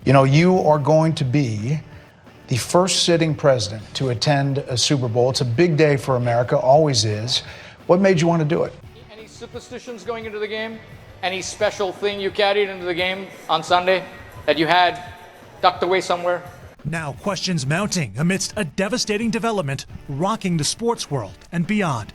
You know, you are going to be the first sitting president to attend a Super Bowl. It's a big day for America, always is. What made you want to do it? Any superstitions going into the game? Any special thing you carried into the game on Sunday that you had tucked away somewhere? Now questions mounting amidst a devastating development rocking the sports world and beyond.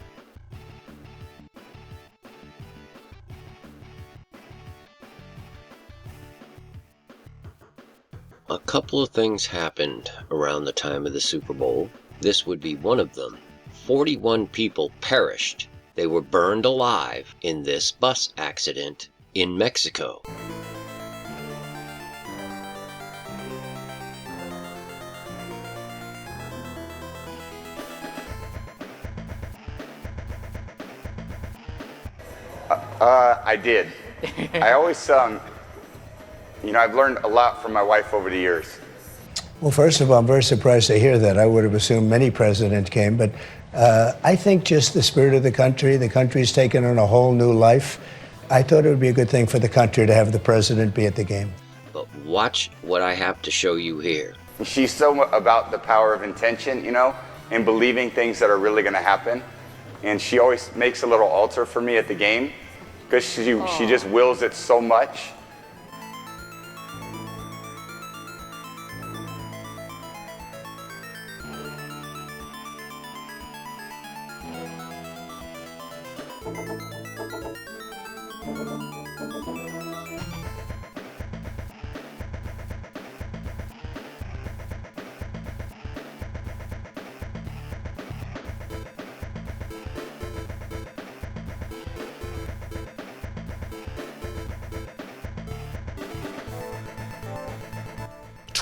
A couple of things happened around the time of the Super Bowl. This would be one of them. 41 people perished. They were burned alive in this bus accident in Mexico. I did. I always, you know, I've learned a lot from my wife over the years. Well, first of all, I'm very surprised to hear that. I would have assumed many presidents came, but I think just the spirit of the country's taken on a whole new life. I thought it would be a good thing for the country to have the president be at the game. But watch what I have to show you here. She's so about the power of intention, you know, and believing things that are really going to happen. And she always makes a little altar for me at the game because she just wills it so much.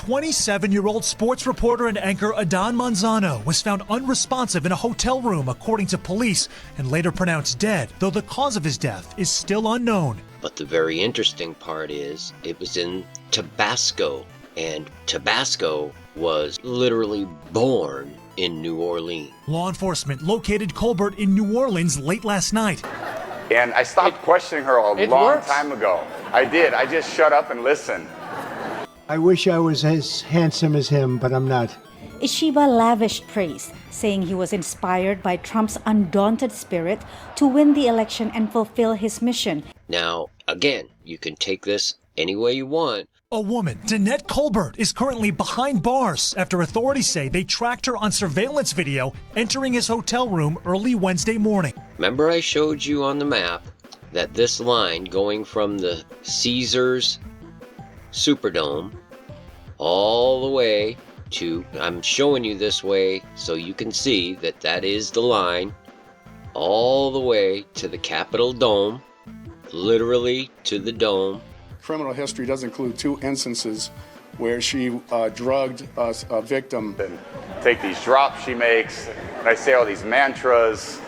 "27-year-old sports reporter and anchor Adán Manzano was found unresponsive in a hotel room, according to police, and later pronounced dead, though the cause of his death is still unknown. But the very interesting part is it was in Tabasco, and Tabasco was literally born in New Orleans. Law enforcement located Colbert in New Orleans late last night. And I stopped questioning her a long time ago. I did. I just shut up and listened. I wish I was as handsome as him, but I'm not. Ishiba lavished praise, saying he was inspired by Trump's undaunted spirit to win the election and fulfill his mission. Now, again, you can take this any way you want. A woman, Danette Colbert, is currently behind bars after authorities say they tracked her on surveillance video entering his hotel room early Wednesday morning. Remember I showed you on the map that this line going from the Caesars Superdome all the way to, I'm showing you this way so you can see that that is the line, all the way to the Capitol Dome, literally to the dome. Criminal history does include 2 instances where she drugged a victim. And take these drops she makes, and I say all these mantras.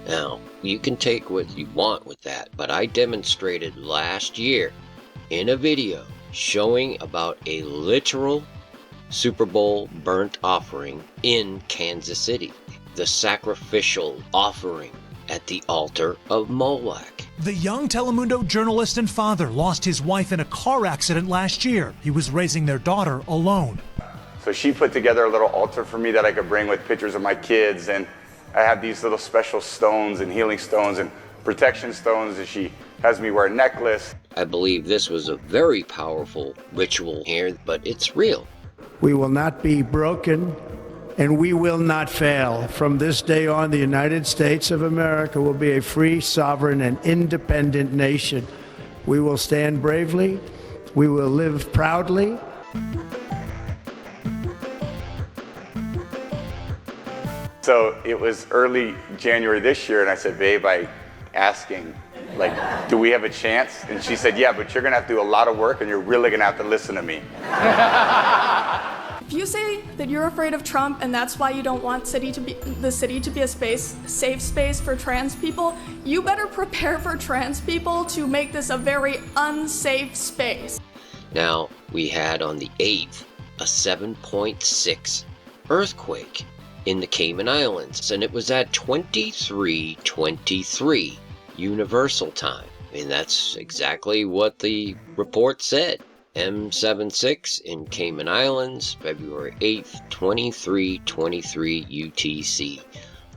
Now, you can take what you want with that, but I demonstrated last year in a video showing about a literal Super Bowl burnt offering in Kansas City. The sacrificial offering at the altar of Moloch. The young Telemundo journalist and father lost his wife in a car accident last year. He was raising their daughter alone. So she put together a little altar for me that I could bring with pictures of my kids, and I have these little special stones and healing stones and protection stones, and she has me wear a necklace. I believe this was a very powerful ritual here, but it's real. We will not be broken, and we will not fail. From this day on, the United States of America will be a free, sovereign, and independent nation. We will stand bravely. We will live proudly. So it was early January this year, and I said, babe, asking, like, do we have a chance? And she said, yeah, but you're gonna have to do a lot of work and you're really gonna have to listen to me. If you say that you're afraid of Trump and that's why you don't want the city to be a safe space for trans people, you better prepare for trans people to make this a very unsafe space. Now, we had on the 8th a 7.6 earthquake in the Cayman Islands, and it was at 23:23 Universal Time. And that's exactly what the report said. M76 in Cayman Islands, February 8th, 2323 UTC,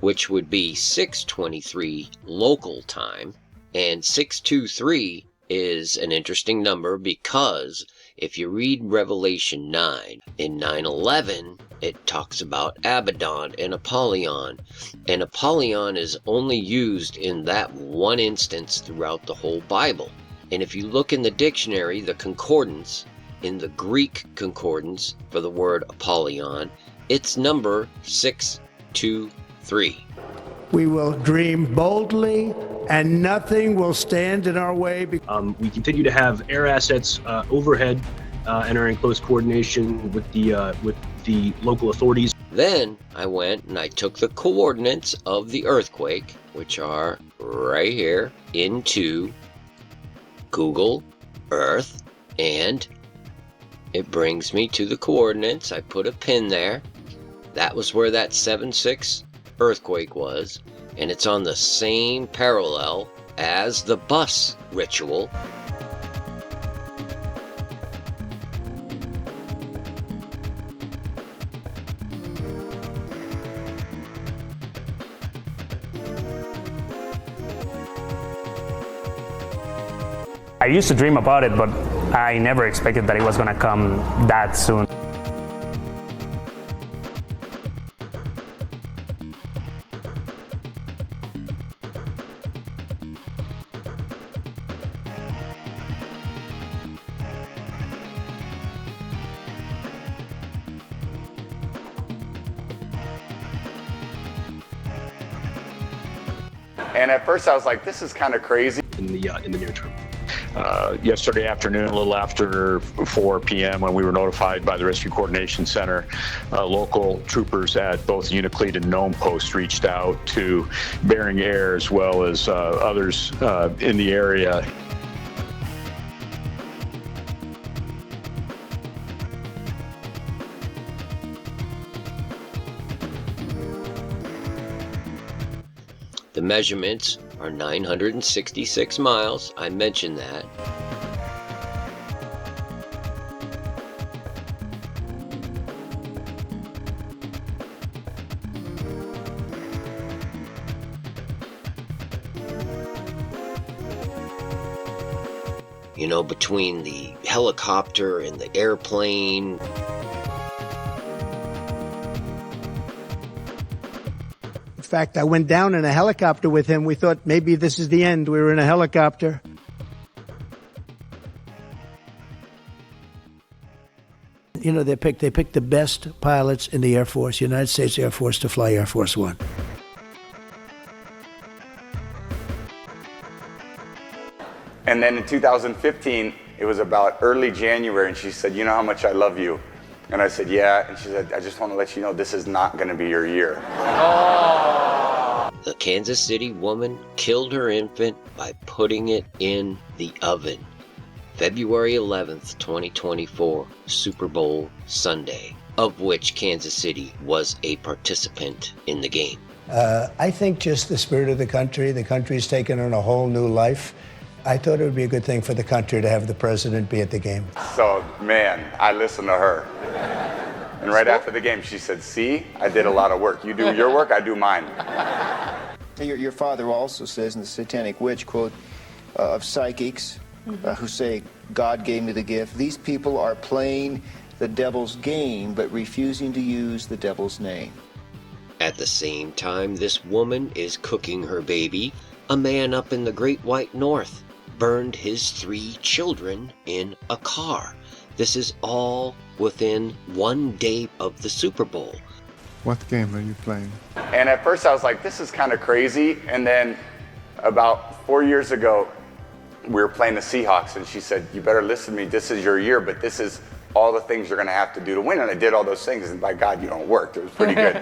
which would be 6:23 local time. And 623 is an interesting number because if you read Revelation 9, in 9:11, it talks about Abaddon and Apollyon. And Apollyon is only used in that one instance throughout the whole Bible. And if you look in the dictionary, the concordance, in the Greek concordance for the word Apollyon, it's number 623. We will dream boldly, and nothing will stand in our way. We continue to have air assets overhead and are in close coordination with the local authorities. Then I went and I took the coordinates of the earthquake, which are right here, into Google Earth, and it brings me to the coordinates. I put a pin there. That was where that 7.6 earthquake was, and it's on the same parallel as the bus ritual. I used to dream about it, but I never expected that it was going to come that soon. And at first I was like, this is kind of crazy. In the near term. Yesterday afternoon, a little after 4 p.m., when we were notified by the Rescue Coordination Center, local troopers at both Unacleat and Nome Post reached out to Bering Air as well as others in the area. The measurements are 966 miles. I mentioned that. You know, between the helicopter and the airplane. In fact, I went down in a helicopter with him. We thought maybe this is the end. We were in a helicopter. You know, they picked the best pilots in the Air Force, United States Air Force, to fly Air Force One. And then in 2015, it was about early January, and she said, you know how much I love you? And I said, yeah. And she said, I just want to let you know this is not going to be your year. The Kansas City woman killed her infant by putting it in the oven. February 11th, 2024, Super Bowl Sunday, of which Kansas City was a participant in the game. I think just the spirit of the country's taken on a whole new life. I thought it would be a good thing for the country to have the president be at the game. So, man, I listened to her. And right after the game, she said, see, I did a lot of work. You do your work, I do mine. Your father also says in the Satanic Witch, quote, of psychics who say, God gave me the gift. These people are playing the devil's game, but refusing to use the devil's name. At the same time, this woman is cooking her baby. A man up in the Great White North burned his 3 children in a car. This is all within one day of the Super Bowl. What game are you playing? And at first I was like, this is kind of crazy. And then about 4 years ago, we were playing the Seahawks, and she said, you better listen to me. This is your year, but this is all the things you're going to have to do to win. And I did all those things, and by God, you don't work. It was pretty good.